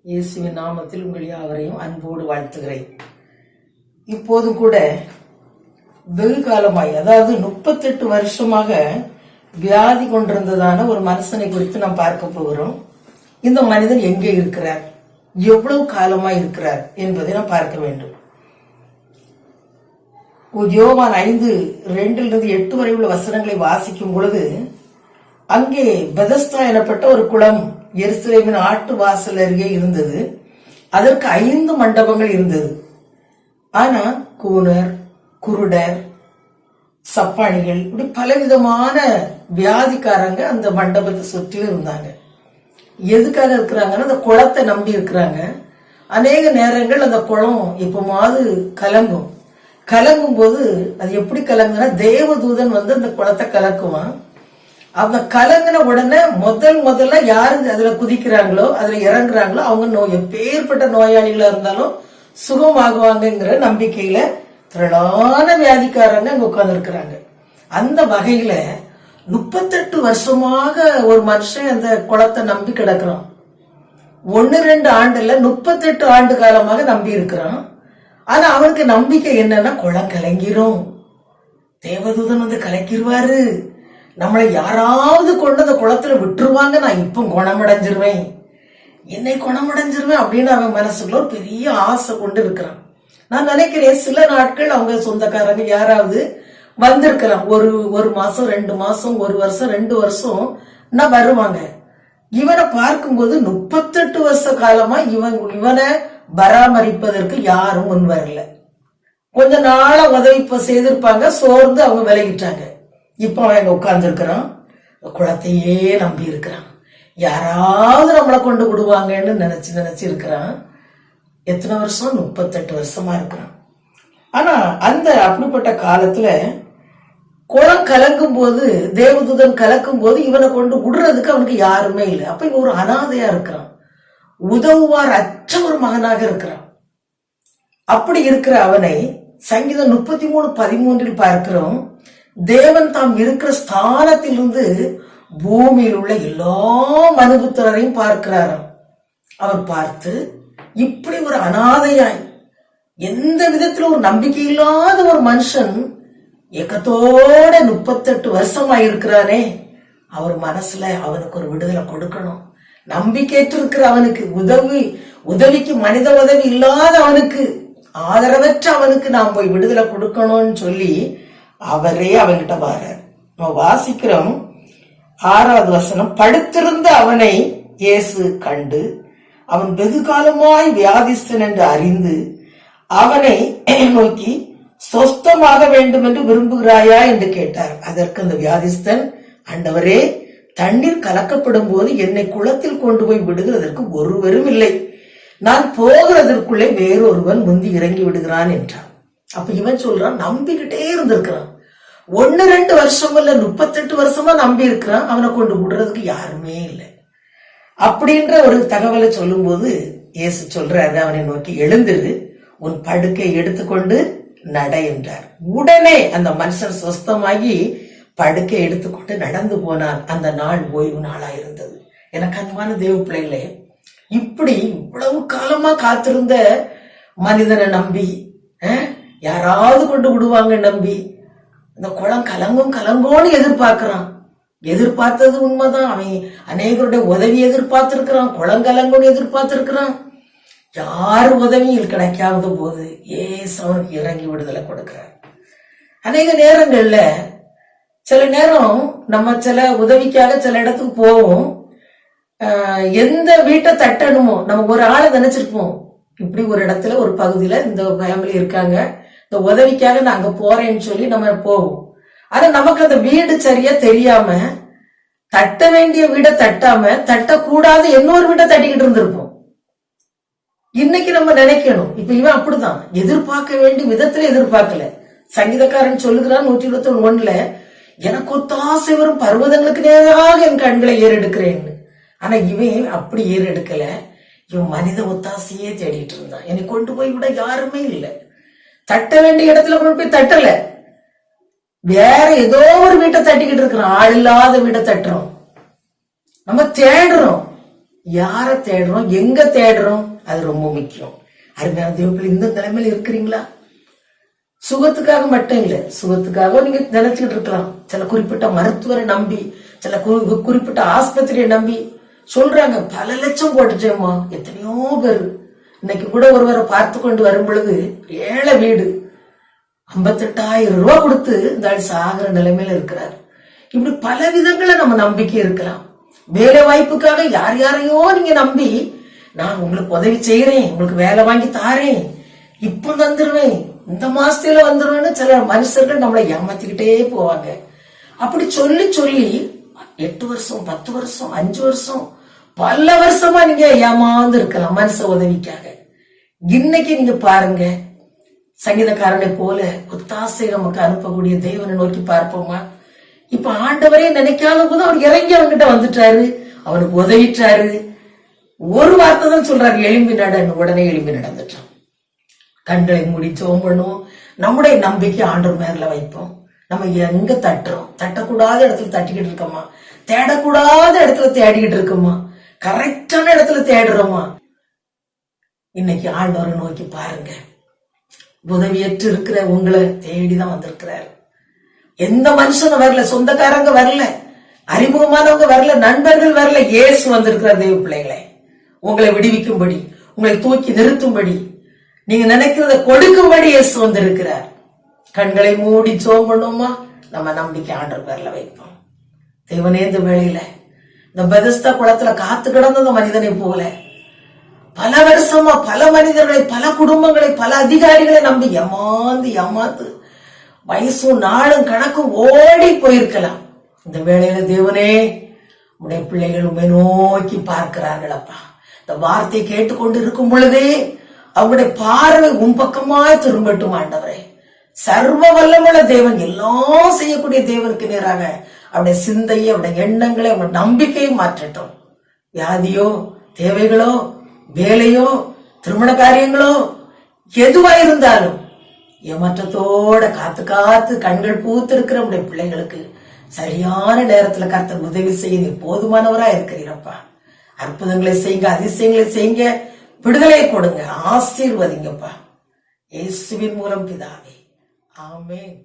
இயேசுவின் நாமத்தில் உங்கள் யாவரையும் அன்போடு வாழ்த்துகிறேன். இப்போதும் கூட வெகு காலமாய், அதாவது 38 வருஷமாக வியாதி கொண்டிருந்ததான ஒரு மனுஷனை குறித்து நாம் பார்க்க போகிறோம். இந்த மனிதன் எங்கே இருக்கிறார், எவ்வளவு காலமாய் இருக்கிறார் என்பதை நாம் பார்க்க வேண்டும். யோவான் 5:2-8 வரை உள்ள வசனங்களை வாசிக்கும் பொழுது, அங்கே பெதஸ்தா எனப்பட்ட ஒரு குளம் எருசலேமின் ஆட்டு வாசல் அருகே இருந்தது. அதற்கு 5 மண்டபங்கள் இருந்தது. ஆனா கூனர், குருடர், சப்பானிகள், இப்படி பலவிதமான வியாதிக்காரங்க அந்த மண்டபத்தை சுற்றிலும் இருந்தாங்க. எதுக்காக இருக்கிறாங்கன்னா அந்த குளத்தை நம்பி இருக்கிறாங்க. அநேக நேரங்கள் அந்த குளம் எப்பமாவது கலங்கும் போது அது எப்படி கலங்குனா, தேவதூதன் வந்து அந்த குளத்தை கலக்குவான். அவங்க கலங்கின உடனே முதல்ல யாரு அதுல குதிக்கிறாங்களோ, அதுல இறங்குறாங்களோ, அவங்க எப்பேற்பட்ட நோயாளிகளா இருந்தாலும் சுகமாகுவாங்கங்கிற நம்பிக்கையில திரளான வியாதிக்காரங்க அங்க உட்கார்ந்து இருக்கிறாங்க. அந்த வகையில 38 வருஷமாக ஒரு மனுஷன் அந்த குளத்தை நம்பி கிடக்குறான். 1-2 ஆண்டுல 38 ஆண்டு காலமாக நம்பி இருக்கிறான். ஆனா அவனுக்கு நம்பிக்கை என்னன்னா, குளம் கலங்கிரும், தேவதூதன் வந்து கலக்கிடுவாரு, நம்மளை யாராவது கொண்டு அந்த குளத்துல விட்டுருவாங்க, நான் இப்ப குணமடைஞ்சிருவேன், என்னை குணமடைஞ்சிருவேன் அப்படின்னு அவன் மனசுக்குள்ள ஒரு பெரிய ஆசை கொண்டு இருக்கிறான். நான் நினைக்கிறேன் சில நாட்கள் அவங்க சொந்தக்காரங்க யாராவது வந்திருக்கலாம். ஒரு மாசம், 2 மாசம், 1 வருஷம், 2 வருஷம் வருவாங்க. இவனை பார்க்கும்போது 38 வருஷ காலமா இவனை பராமரிப்பதற்கு யாரும் முன் வரல. கொஞ்ச நாளா உதவி செய்திருப்பாங்க, சோர்ந்து அவங்க விலகிட்டாங்க. இப்ப அவன் உட்கார்ந்து இருக்கிறான், குளத்தையே நம்பி இருக்கிறான், யாராவது நம்மளை கொண்டு விடுவாங்கன்னு நினைச்சு இருக்கிறான். எத்தனை வருஷம்? 38 வருஷமா இருக்கிறான். ஆனா அந்த அப்படிப்பட்ட காலத்துல குளம் கலக்கும் போது, தேவதூதன் கலக்கும் போது இவனை கொண்டு விடுறதுக்கு அவனுக்கு யாருமே இல்லை. அப்ப இவன் ஒரு அனாதையா இருக்கிறான், உதவுவார் அற்ற ஒரு மகனாக இருக்கிறான். அப்படி இருக்கிற அவனை சங்கீதம் 33:13 பார்க்கிறோம். தேவன் தாம் இருக்கிற ஸ்தானத்திலிருந்து பூமியில் உள்ள எல்லா மனுபுத்திரரையும் பார்க்கிறாராம். அவர் பார்த்து, இப்படி ஒரு அனாதையாய், எந்த விதத்துல ஒரு நம்பிக்கை இல்லாத ஒரு மனுஷன் ஏக்கத்தோட 38 வருஷமா இருக்கிறானே, அவர் மனசுல அவனுக்கு ஒரு விடுதலை கொடுக்கணும். நம்பிக்கையற்று இருக்கிற அவனுக்கு, உதவிக்கு மனித உதவி இல்லாத அவனுக்கு, ஆதரவற்ற அவனுக்கு நாம் போய் விடுதலை கொடுக்கணும்னு சொல்லி அவரே அவன்கிட்ட வாரார். நம்ம வாசிக்கிறோம் 6வது வசனம். படுத்திருந்த அவனை இயேசு கண்டு, அவன் வெகு காலமாய் வியாதிஸ்தன் என்று அறிந்து அவனை நோக்கி, சொஸ்தமாக வேண்டும் என்று விரும்புகிறாயா என்று கேட்டார். அதற்கு அந்த வியாதிஸ்தன், ஆண்டவரே, தண்ணீர் கலக்கப்படும் போது என்னை குளத்தில் கொண்டு போய் விடுகிறதற்கு ஒருவரும் இல்லை, நான் போகிறதற்குள்ளே வேறொருவன் முந்தி இறங்கி விடுகிறான் என்றான். அப்ப இவன் சொல்றான், நம்பிக்கிட்டே இருந்திருக்கிறான், 1-2 வருஷம் இல்ல, 38 வருஷமா நம்பி இருக்கிறான், அவனை கொண்டு விடுறதுக்கு யாருமே இல்லை அப்படின்ற ஒரு தகவலை சொல்லும் போது இயேசு சொல்றாரு, அவனை நோக்கி, எழுந்திரு, உன் படுக்கை எடுத்துக்கொண்டு நட என்றார். உடனே அந்த மனுஷன் சொஸ்தமாகி படுக்கை எடுத்துக்கொண்டு நடந்து போனான். அந்த நாள் ஓய்வு நாளா இருந்தது. எனக்கு அன்பான தேவ பிள்ளைகளே, இப்படி இவ்வளவு காலமா காத்திருந்த மனிதனை நம்பி, யாராவது கொண்டு விடுவாங்க நம்பி, இந்த குளம் கலங்கோன்னு எதிர்பார்த்தது உண்மைதான். அவன் அநேகருடைய உதவி எதிர்பார்த்திருக்கிறான், குளம் கலங்குன்னு எதிர்பார்த்திருக்கிறான். யாரு உதவியும் கிடைக்காத போது ஏசு அவனுக்கு இறங்கி விடுதலை கொடுக்கிறார். அநேக நேரங்கள்ல சில நேரம் நம்ம சில உதவிக்காக சில இடத்துக்கு போவோம், எந்த வீட்டை தட்டணுமோ நம்ம ஒரு ஆளை நினைச்சிருப்போம், இப்படி ஒரு இடத்துல ஒரு பகுதியில இந்த ஃபேமிலி இருக்காங்க, இந்த உதவிக்காக நான் அங்க போறேன்னு சொல்லி நம்ம போவோம். ஆனா நமக்கு அந்த வீடு சரியா தெரியாம, தட்ட வேண்டிய வீடை தட்டாம தட்டக்கூடாது இன்னொரு வீட்டை தட்டிக்கிட்டு இருந்திருப்போம். இன்னைக்கு நம்ம நினைக்கணும், இப்ப இவன் அப்படிதான் எதிர்பார்க்க வேண்டிய விதத்துல எதிர்பார்க்கல. சங்கீதக்காரன் சொல்லுகிறான் 121:1, எனக்கு ஒத்தாசை வரும் பர்வதங்களுக்கு நேராக என் கண்களை ஏறெடுக்கிறேன்னு. ஆனா இவன் அப்படி ஏறெடுக்கல, இவன் மனித ஒத்தாசையே தேடிட்டு இருந்தான். என்னை கொண்டு போய் விட யாருமே இல்லை, தட்ட வேண்டிய இடத்துல கொண்டு போய் தட்டல, வேற ஏதோ ஒரு வீட்டை தட்டிக்கிட்டு இருக்கிறோம், ஆள் இல்லாத வீட்டை தட்டுறோம், நம்ம தேடுறோம். யார தேடுறோம், எங்க தேடுறோம், அது ரொம்ப முக்கியம். அருமையான தேவப்பிள்ளை, இந்த நிலைமையில இருக்கிறீங்களா? சுகத்துக்காக மட்டும் இல்ல, சுகத்துக்காக நீங்க நினைச்சுட்டு இருக்கலாம். சில குறிப்பிட்ட மருத்துவரை நம்பி, சில குறிப்பிட்ட ஆஸ்பத்திரியை நம்பி சொல்றாங்க பல லட்சம் போட்டுச்சேம்மா. எத்தனையோ பேர் இன்னைக்கு கூட ஒருவரை பார்த்து கொண்டு வரும் பொழுது ஏழை வீடு 58,000 ரூபாய் கொடுத்து இந்த ஆள் சாகிற நிலைமையில இருக்கிறார். இப்படி பல விதங்களை நம்ம நம்பிக்கை இருக்கலாம். வேலை வாய்ப்புக்காக யார் யாரையோ நீங்க நம்பி, நான் உங்களுக்கு உதவி செய்யறேன், உங்களுக்கு வேலை வாங்கி தாரேன், இப்ப வந்துருவேன், இந்த மாசத்துல வந்துருவேன்னு சில மனுஷர்கள் நம்மளை ஏமாத்திக்கிட்டே போவாங்க. அப்படி சொல்லி சொல்லி 8 வருஷம் 10 வருஷம் 5 வருஷம் பல வருஷமா நீங்க ஏமாந்து இருக்கலாம் மனுஷ உதவிக்காக. இன்னைக்கு நீங்க பாருங்க, சங்கீதக்காரனை போல ஒத்தாசை நமக்கு அனுப்பக்கூடிய தேவனை நோக்கி பார்ப்போமா? இப்ப ஆண்டவரே நினைக்காத போது அவர் இறங்கி அவன்கிட்ட வந்துட்டாரு, அவனுக்கு உதவிட்டாரு. ஒரு வார்த்தை தான் சொல்றாரு, எழும்பி நட. உடனே எழும்பி நடந்துட்டான். கண்களை மூடி ஜெபம் பண்ணுவோம். நம்முடைய நம்பிக்கை ஆண்டவர் மேல வைப்போம். நம்ம எங்க தட்டுறோம்? தட்டக்கூடாத இடத்துல தட்டிக்கிட்டு இருக்கோமா? தேடக்கூடாத இடத்துல தேடிக்கிட்டு இருக்கோமா? கரெக்டான இடத்துல தேடுறோமா? இன்னைக்கு ஆண்டவரை நோக்கி பாருங்க. உதவியற்று இருக்கிற உங்களை தேடிதான் வந்திருக்கிறாரு. எந்த மனுஷனும் வரல, சொந்தக்காரங்க வரல, அறிமுகமானவங்க வரல, நண்பர்கள் வரல, இயேசு வந்திருக்கிறார். தேவ பிள்ளைகளை உங்களை விடுவிக்கும்படி, உங்களை தூக்கி நிறுத்தும்படி, நீங்க நினைக்கிறத கொடுக்கும்படி இயேசு வந்திருக்கிறார். கண்களை மூடி ஜெபம் பண்ணுவோமா? நம்ம நம்பிக்கை ஆண்டவர் பேர்ல வைப்போம். தேவனே, இந்த வேளையில இந்த பெதஸ்தா குளத்துல காத்து கிடந்த அந்த மனிதனை போல பல வருஷமா பல மனிதர்களை, பல குடும்பங்களை, பல அதிகாரிகளை நம்பி ஏமாந்து வயசும் நாளும் கணக்கும் ஓடி போயிருக்கலாம். இந்த வேளையில தேவனே, உடைய பிள்ளைகள் உண்மை நோக்கி பார்க்கிறார்கள். அப்பா, இந்த வார்த்தை கேட்டுக்கொண்டு இருக்கும் பொழுதே அவருடைய பார்வை உன் பக்கமாய் திரும்பட்டும். ஆண்டவரே, சர்வ வல்லமுள்ள தேவன், எல்லாம் செய்யக்கூடிய தேவனுக்கு நேராக அவருடைய சிந்தையை, அவருடைய எண்ணங்களை, அவருடைய நம்பிக்கையை மாற்றட்டும். வியாதியோ, தேவைகளோ, வேலையோ, திருமண காரியங்களோ எதுவா இருந்தாலும் ஏமாற்றத்தோட காத்து கண்கள் பூத்து இருக்கிற நம்முடைய பிள்ளைகளுக்கு சரியான நேரத்துல கர்த்தர் உதவி செய்ய நீ போதுமானவரா இருக்கிறீரப்பா. அற்புதங்களை செய்யுங்க, அதிசயங்களை செய்யுங்க, விடுதலை கொடுங்க, ஆசீர்வதிங்கப்பா. இயேசுவின் மூலம் பிதாவே, ஆமென்.